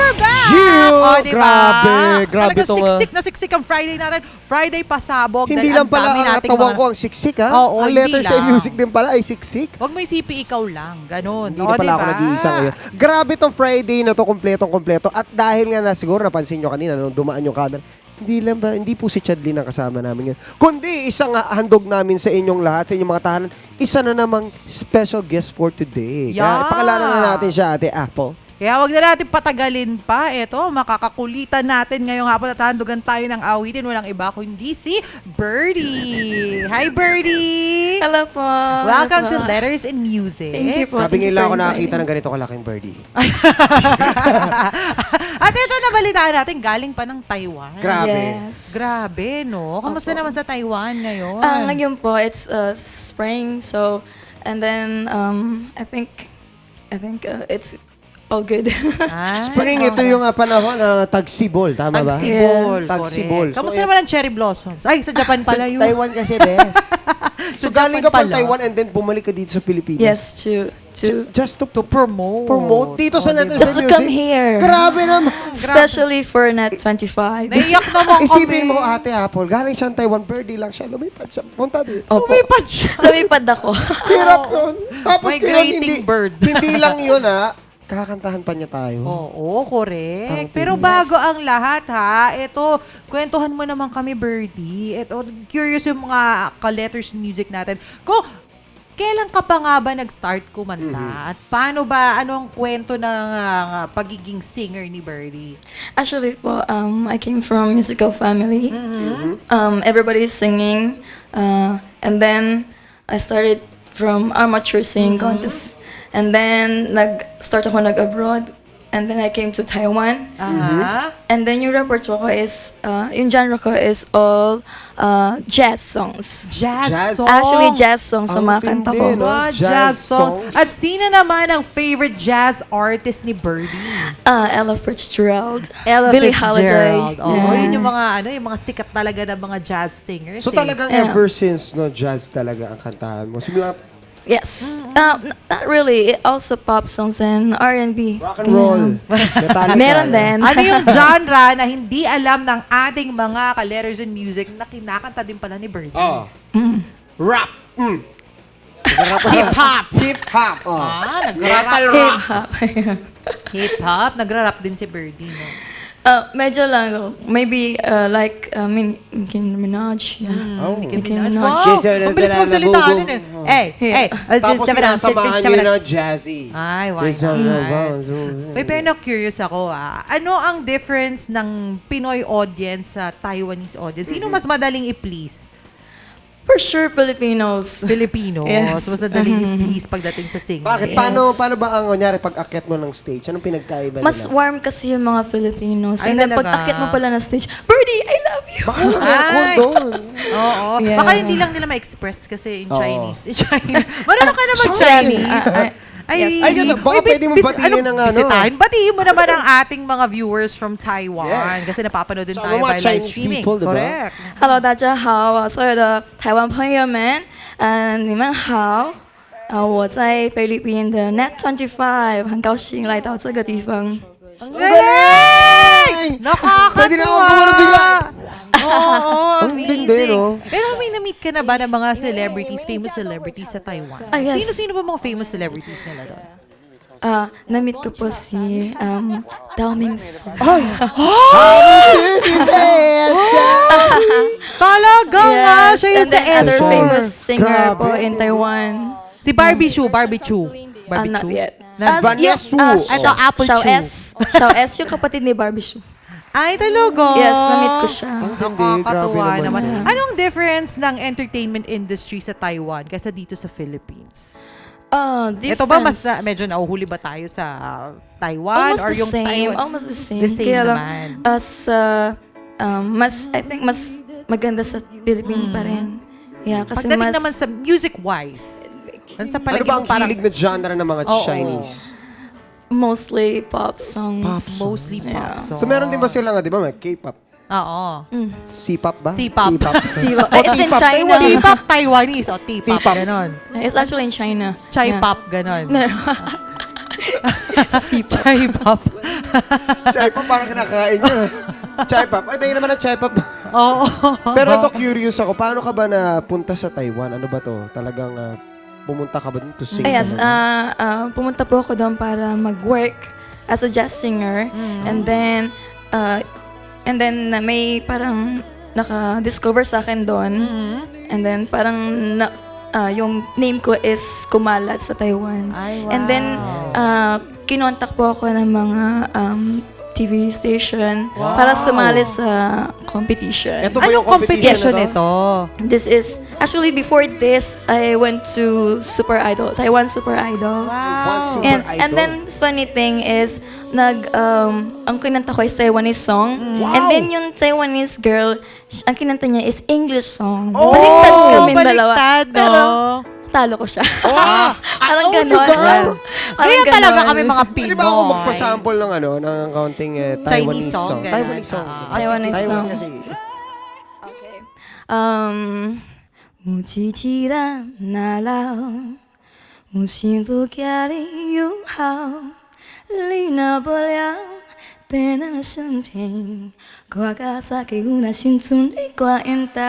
we're back! Gio! O, diba? Grabe Talagang tong, siksik na siksik ang Friday natin. Friday pasabog. Hindi dahil lang pala dami ang nating katawan mga- ko ang siksik, ha? Oo, ang hindi letter sa lang. music din pala ay siksik. Huwag mo isipin ikaw lang. Ganon. Hindi na pala ako nag-iisa ngayon. Grabe tong Friday na to, kompletong-kompleto. At dahil nga na siguro napansin nyo kanina nung dumaan yung camera, hindi po si Chadlyn ang kasama namin ngayon. Kundi isang handog namin sa inyong lahat, sa inyong mga tahanan, isa na namang special guest for today. Yeah. Kaya pakilala na natin siya, Ate Apple. Kaya wag na natin patagalin pa. Ito, makakakulitan natin ngayong hapon at handugan tayo ng awitin. Walang iba kundi si Birdie. Hi, Birdie! Hello po. Welcome to Letters in Music. Thank you po. Sabi ngayon lang ako Thank you for nakakita ng inviting ganito kalaking birdie. At ito, nabalitaan natin, galing pa ng Taiwan. Grabe. Yes. Grabe, no? Kamusta Opo. naman sa Taiwan ngayon? Ngayon po, it's spring, so, and then, I think it's all good. Ay, Spring, ito yung panahon na tagsibol, tama ba? Tagsibol. Yes. Tagsibol. correct. Kamusta naman ang cherry blossoms? Ay, sa Japan pala Sa yun. Taiwan kasi, best. So, Sa galing Japan ka pa pala. Taiwan and then bumalik ka dito sa Pilipinas. Yes, to Just to To promote. promote dito sa Oh, Letters diba? just in to Music. come here. Grabe naman. Especially for Net 25. Naiyak naman kami. Isipin mo, Ate Apple, galing siya ng Taiwan, birdie lang siya, lumipad siya, punta dito. Opo. Lumipad siya. Lumipad ako. Hirap yun. Tapos Migrating bird. hindi lang yun, ha. Kakantahan pa niya tayo. Oo, correct. Parang Pero Pinas. bago ang lahat, ha, ito, kwentuhan mo naman kami, Birdie. Ito, curious yung mga ka-letters music natin. Kailan ka pa nga ba nag-start kumanta? At paano ba, anong kwento ng pagiging singer ni Birdie? Actually po, I came from a musical family. Everybody's singing. And then, I started from amateur singing contest. And then, nag-start ako nag-abroad. And then, I came to Taiwan. Aha. And then, yung repertoire ko is, yung genre ko is all jazz songs. Jazz songs. Actually, jazz songs sa Ang mga kanta tindi, ko. no? Wow, Jazz jazz songs. songs. At sino naman ang favorite jazz artist ni Birdie? Ella Fitzgerald. Ella Billie Fitzgerald. Holiday. Oo, Yeah. yun yung mga sikat talaga na mga jazz singers. So talagang Yeah. ever since, no, jazz talaga ang kantahan mo. Simula Yes. Not really. It also pop songs and R&B. rock and roll, Metallica. Meron din. Ano yung genre na hindi alam ng ating mga ka-letters in music na kinakanta din pala ni Birdie? Oh. Rap. Hip-hop. Hip-hop. Oh. Nagra-rap. Hip-hop. Hip-hop. Nagra-rap din si Birdie, no? Medyo lang. Maybe Nicki Minaj. Yeah. Oh. Nicki Wow! Minaj. Ang bilis magsalita nun eh. Hey. Tapos sinasamahan niyo na jazzy. Ay, why This not? one, Wait, pero curious ako ano ang difference ng Pinoy audience sa Taiwanese audience? Sino mas madaling i-please? For sure, Filipinos. Filipinos. Yes. Mas madaling i-please pagdating sa singing. Bakit? Yes. Paano ba ang kunyari pag akyat mo ng stage? Anong pinagkaiba Mas nila? warm kasi yung mga Filipinos. Ay, And then talaga? pag akit mo pala na stage, Birdie, I love you. Baka ano aircon Ay. doon? Oo. Yeah. Baka hindi lang nila ma-express kasi in Oo. Chinese. In Chinese. Marunong ka na Yes. mag-Chinese. Yes. Ay, ganun. Baka pwede mong batiin ng ano. Bisitahin. Batiin mo naman ang ating mga viewers from Taiwan. Yes. Kasi napapanood din So, tayo mga by live Chinese streaming. people, diba? Correct. Hello，大家好，所有的台湾朋友们，你们好，我在菲律宾的 Net 25，很高兴来到这个地方。 Ang galing! Nakakatuwa! Pwede na ako gumano bigla. Oo, Ang amazing. tindi, no? Pero may na-meet ka na ba ng mga celebrities, famous celebrities sa Taiwan? Yes. Sino-sino ba mga famous celebrities nila doon? Na-meet ko po si Dao Mingsu. Ay! Talaga nga! Siya yung and sa then other Edford. famous singer po Grabe. in Taiwan. Si Barbie Chu. Barbie Chu. Not yet. Vanessa Wu. Ito, Apple Xiao Chu. S. Xiao S, yung kapatid ni Barbie Chu. Ay, talaga? Yes, na-meet ko siya. Nakakatuwa Grabe naman naman. yan. Anong difference ng entertainment industry sa Taiwan kaysa dito sa Philippines? Difference. Ito ba mas medyo nauhuli ba tayo sa Taiwan? Almost or the yung same. Taiwan? Almost the same. The same Kaya lang, naman. I think mas maganda sa Philippines pa rin. Yeah, kasi Pagdating mas... naman sa music-wise, sa Ano palagay ba mo ang parang hilig na genre ng mga Oo. Chinese? mostly pop songs. mostly pop Yeah. songs. So meron din ba sila nga, di ba? May K-pop. Oo. C-pop ba? C-pop. C-pop. O It's in T-pop. China. T-pop Taiwanese o T-pop, T-pop. ganon. It's actually in China. Chai-pop, ganon. C-pop. Chai-pop. Chai pop, parang kinakain niya. Chai pop. Ay, tingin naman ang chai pop. Oo. Pero ito, curious ako. Paano ka ba napunta sa Taiwan? Ano ba to? Talagang pumunta ka ba dun to sing? Yes, pumunta po ako doon para mag-work as a jazz singer. And then may parang naka-discover sa akin doon. And then parang yung name ko is kumalat sa Taiwan. Ay, wow. And then kinontak po ako ng mga TV station para sumali sa competition. Ito ba Anong yung competition competition na to? ito? This is actually before this I went to Super Idol, Taiwan Super Idol. Wow. Super And Idol. then funny thing is ang kinanta ko is Taiwanese song. Wow. And then yung Taiwanese girl, ang kinanta niya is English song. Oh! Baliktad kami dalawa. Baliktad, no? Pero talo ko siya. Parang Oo, ganon. diba? Kaya Ganon. talaga kami mga Pinoy. Pwede ba ako magpa-sample ng ng kaunting Taiwanese song? ganun. Taiwanese song. Taiwanese Taiwan song. kasi. Okay. 无奇迹的那老，无幸福家里友好，你那不了在那身边，我个早起有那心存你挂引导。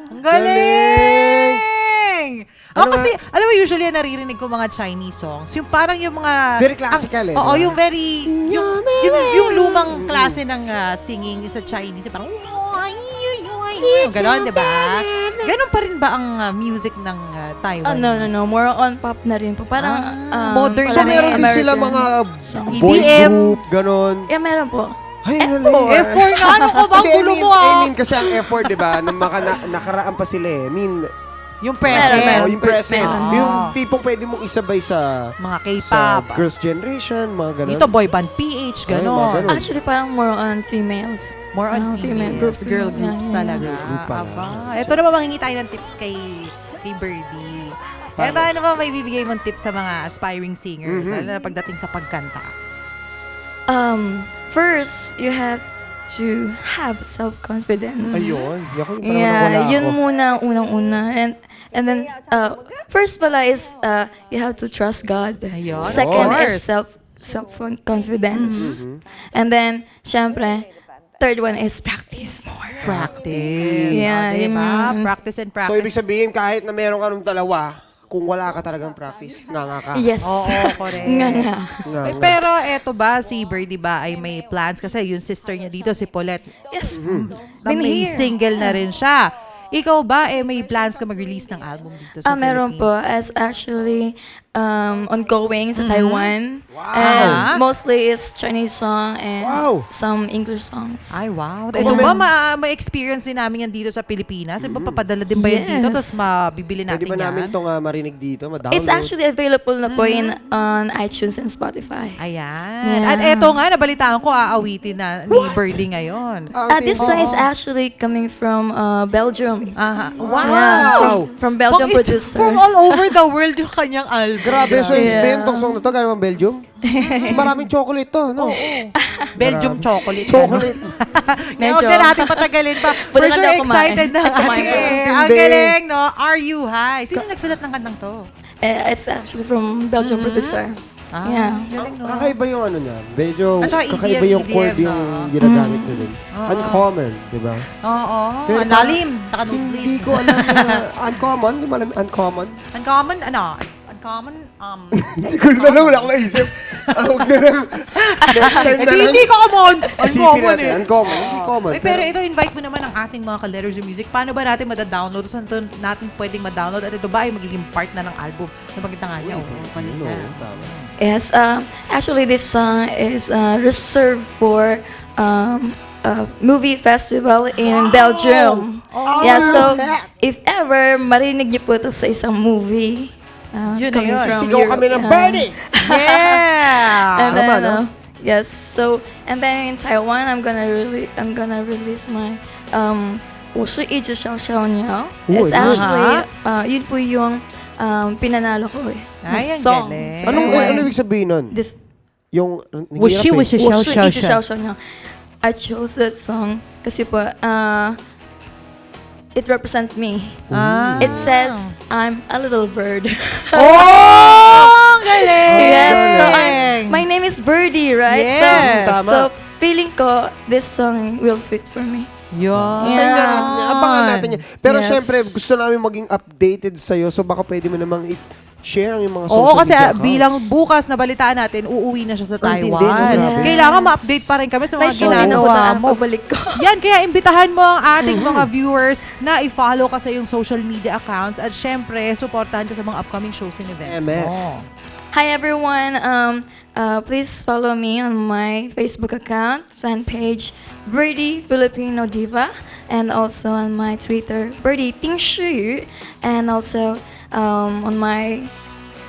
Ang galing! Ano Kasi, alam mo, usually naririnig ko mga Chinese songs. Yung parang yung mga... Very classical Oo, diba? yung very... Yung lumang klase ng singing sa Chinese. Yung parang... Ganon, di ba? Ganon pa rin ba ang music ng Taiwan? No. More on pop na rin po. Parang modern So parang meron din sila American mga song. boy EDM. group, ganon. Yeah, meron po. Ay, galing. F4 nga, ano ko ba? Hindi, Gulo mo I ah. mean, kasi ang effort, di ba, nung nakaraan pa sila eh. I mean, Yung present. Meron. yung present. Meron. Yung tipong pwede mong isabay sa Mga sa K-pop. Girls' Generation, mga ganon. Dito, boy band PH, Ay, mga ganon. ganon. Actually, parang more on females. More on Female female groups. girl Yeah, groups yeah. talaga. Girl group pala. Aba. Ito na ba manghingi tayo ng tips kay Birdie? Paano? Ito ano ba may bibigay mong tips sa mga aspiring singers, Mhm. lalo na pagdating sa pagkanta? First, you have to have self-confidence. Ayun. Yako, yung parang Yeah, wala yun ako. muna, unang-una. And then, first pala is, you have to trust God. Ayun, of Second course. is self-confidence. Mm-hmm. And then, syempre, third one is practice more. Practice. Yeah, diba? yun. Practice and So, practice. ibig sabihin, kahit na meron ka nung dalawa, kung wala ka talagang practice, nga ka. Yes. Oo, correct. Nga nga. Nga. Pero eto ba, si Birdie ba ay may plans? Kasi yung sister niya dito, si Paulette, Yes. na Been may here. single na rin siya. Ikaw ba, may plans ka mag-release ng album dito sa Meron po. Philippines? As actually ongoing sa Taiwan. Wow. And mostly it's Chinese song and Wow. some English songs. Ay, wow. Kung Ito may- ba, ma-experience din namin yan dito sa Pilipinas? Iba papadala din ba yan dito? Yes. Tapos mabibili natin Pwede ba namin yan? itong marinig dito? Ma-download? It's actually available na po on iTunes and Spotify. Ayan. Yeah. At eto nga, nabalitaan ko, aawitin na ni Birdie ngayon. This song is actually coming from Belgium. Aha. Wow! Yeah, from Belgium Pang- producer. From all over the world yung kanyang album. Grabe, so Yeah. Ben, tong song na to, gaya ng Belgium. Maraming chocolate to, no? Belgium chocolate. Chocolate. Medyo. Huwag Medyo. na natin patagalin pa. For Pwede na sure, daw kumain. excited na Kumain ating ka. Ang Hindi. galing, no? Are You High? Sino nagsulat ng kantang to? It's actually from Belgium producer. Ah, Yeah. galing, no? Kakaiba yung ano niya. Medyo At saka kakaiba EDM, yung chord no? yung ginagamit nyo din. Oo. Uncommon, di ba? Oo. Pero Ang lalim. Hindi ko alam na uncommon. Hindi mo alam uncommon. Uncommon, ano? Uncommon, Hindi ko na alam. Wala akong maisip. Huwag na lang. Next time na lang. Hindi ko common. Isipin Uncommon natin. eh. Uncommon. Uncommon. Uy, pero ito, invite mo naman ang ating mga ka-letters of music. Paano ba natin madadownload? Saan to natin pwedeng ma-download? At ito ba ay magiging part na ng album? Napagkita nga niya. Oo, kanina. Tama. Yes, actually this song is reserved for movie festival in Belgium. Oh, Yeah, so if ever marinig niyo po ito sa isang movie, Yun na coming yun. from Sigaw kami ng Europe, Birdie! Yeah! And then, Tama, no? yes, so and then in Taiwan, I'm gonna release my 我是一直小小鸟. Uy, It's actually yun po yung pinanalo ko eh. na Ay, ang song galing. sa Anong Taiwan. ano ibig sabihin nun? This- Yung, Wushi, wushi, 我 xiao, 是 xiao, 一直 xiao. 小小鸟. I chose that song kasi po it represents me. Ah. It says I'm a little bird. Oh! Ang galing! Yes, so Galing! my name is Birdie, right? Yes. So Tama. So, feeling ko, this song will fit for me. Yun. Tingnan natin, abangan natin yan. Pero Yes. syempre, gusto namin maging updated sa'yo. So baka pwede mo namang share ang yung mga social Oo, kasi media accounts. bilang bukas na balitaan natin, uuwi na siya sa Ang tindi, Taiwan. no? Grabe. Kailangan ma-update pa rin kami sa May mga show din ako ginagawa na mo. pagbalik ko. Yan, kaya imbitahan mo ang ating mga viewers na i-follow ka sa yung social media accounts at syempre, supportahan ka sa mga upcoming shows and events Amen. mo. Hi everyone. Please follow me on my Facebook account, fan page, Birdie Filipino Diva, and also on my Twitter, Birdie Ting Shi, and also on my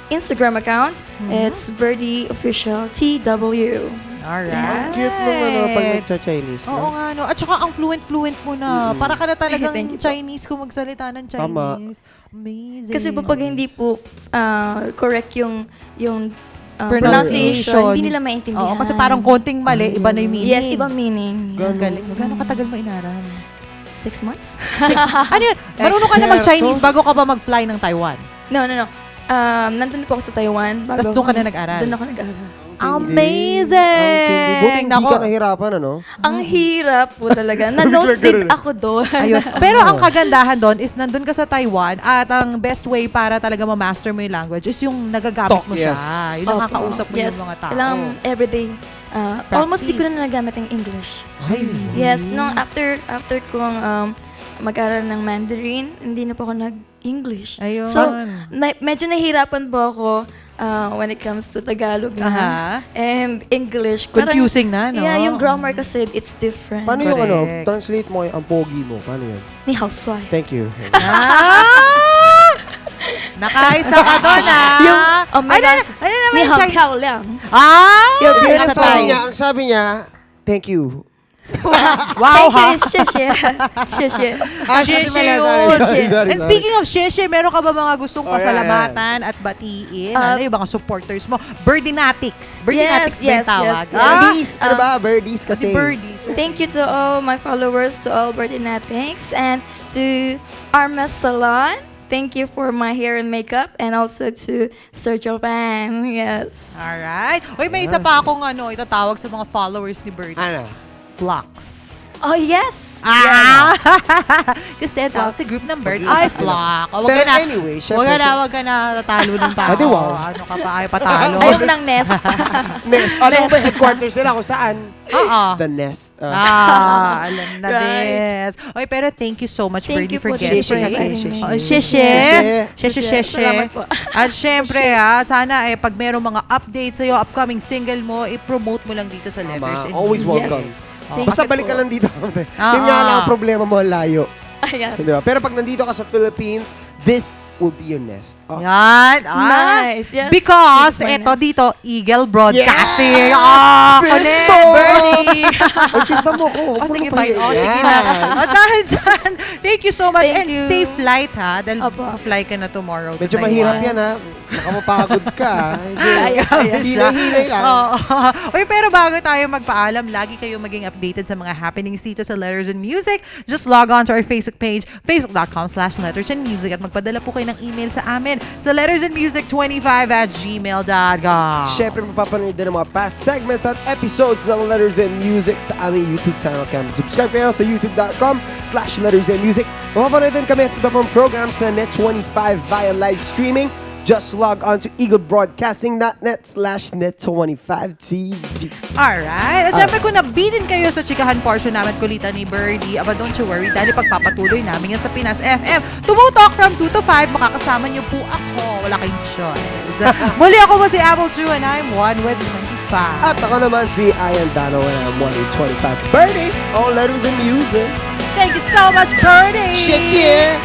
Instagram account, it's Birdie Official TW. Alright. Cute nung pag nagcha-Chinese. Oo No? nga, no. At saka ang fluent mo na. Para ka na talagang Thank you po. Chinese kung magsalita ng Tama. Chinese. Amazing. Kasi po pag hindi po correct yung Pronunciation. pronunciation, hindi nila maintindihan. Oo, kasi parang konting mali, iba na yung meaning. Yes, iba meaning. Ang galing. Gano'ng katagal mo inaral? 6 months? Ano yun? Marunong ka na mag-Chinese bago ka ba mag-fly ng Taiwan? No. Nandun po ako sa Taiwan. Tapos doon ka na nag-aral? Doon ako nag-aral. Amazing! Buti hindi Nako. ka nahirapan, ano? Ang hirap po talaga. Na-nose dig ako doon. Ayun. Pero ang kagandahan doon is nandun ka sa Taiwan at ang best way para talaga ma-master mo yung language is yung nagagamit Talk, mo yes. siya. Yung Opo. nakakausap mo Yes, yung mga tao. kailangan everyday. Almost di ko na nagamit ang English. Ay. Yes, nung after kong mag-aral ng Mandarin, hindi na po ako nag-English. Ayun. So, medyo nahihirapan po ako when it comes to Tagalog na. Aha. And English. Confusing na, no? Yeah, yung grammar kasi, it's different. Paano yung Correct. translate mo ang pogi mo? Paano yun? Ni housewife. Thank you. Ah! Nakaisa ka doon, ah! Oh my gosh. Ano naman Ni yung hao Chinese? hao lang. Ah! Yung Hindi, Sa ang sabi Thai. niya, thank you. Wow, Thank ha? you, sheshe. Sheshe. Sheshe yun. sorry. And speaking of Sheshe, meron ka ba mga gustong Oh, yeah, pasalamatan at batiin? Ano yung mga supporters mo? Birdinatics. Birdinatics ba yung yes, tawag? yes. Birdies! Ano ba? Birdies Kasi kasi. birdie. So, Thank you to all my followers, to all Birdinatics, and to Arma Salon. Thank you for my hair and makeup, and also to Sergio Pan. Yes. alright. Uy, may isa pa akong itatawag sa mga followers ni Birdie. Ano? Flux. Oh, yes. Ah! Kasi tawag sa group ng Bird ay Flock. O, wag Pero ka na, anyway, wag ka na tatalo ng tao. Adi, wow. Ano ka pa, ay patalo. Ayaw ng nest. Nest. Alam mo ba headquarters nila kung saan? Oo. The Nest. Alam na Right. this. Oy, pero thank you so much, Thank Birdie, you for po, guesting. Sheshe kasi. Sheshe. Oh, Sheshe. Sheshe, Sheshe. Salamat po. At syempre, sana pag merong mga updates sa'yo, upcoming single mo, i-promote mo lang dito sa Letters and Always Music. welcome. Yes. Oh. Thank Basta you balik ka po. lang dito. Yun nga lang ang problema mo, layo. Ayan. Di ba? Pero pag nandito ka sa Philippines, this will be your nest. Oh. Yan. Nice, yes. Because, This is my eto nest. dito, Eagle Broadcasting. Yes! Connect, Fist bump! Birdie. Ay, kiss pa mo ko. Oh, sige, fine. Oh, sige na. Oh, dahil dyan, thank you so much. Thank and you. safe flight, ha? Dahil Opo. fly ka na tomorrow. to Medyo Taiwan. mahirap yan, ha? Baka mapagod ka. Kaya. Hinay-hinay lang. Oo. Uy, pero bago tayo magpaalam, lagi kayo maging updated sa mga happenings dito sa Letters and Music. Just log on to our Facebook page, facebook.com/lettersandmusic at magpadala po kayo ng email sa amin sa lettersandmusic25@gmail.com. Siyempre, mapapanood din ang mga past segments at episodes ng Letters and Music sa aming YouTube channel. Kaya subscribe kayo sa youtube.com/lettersandmusic. Mapapanood din kami at iba pang programs na Net25 via live streaming. Just log on to eaglebroadcasting.net/net25tv. Alright. At syempre kung nabitin kayo sa chikahan portion namin at kulitan ni Birdie, aba don't you worry dahil pagpapatuloy namin yan sa Pinas FM. Tumutok from 2 to 5, makakasama niyo po ako. Wala kayong choice. Muli ako po si Apple Chu and I'm 1 with 25. At ako naman si Ian Dano and I'm 125. Birdie, all Letters and Music. Thank you so much, Birdie! Shit, yeah!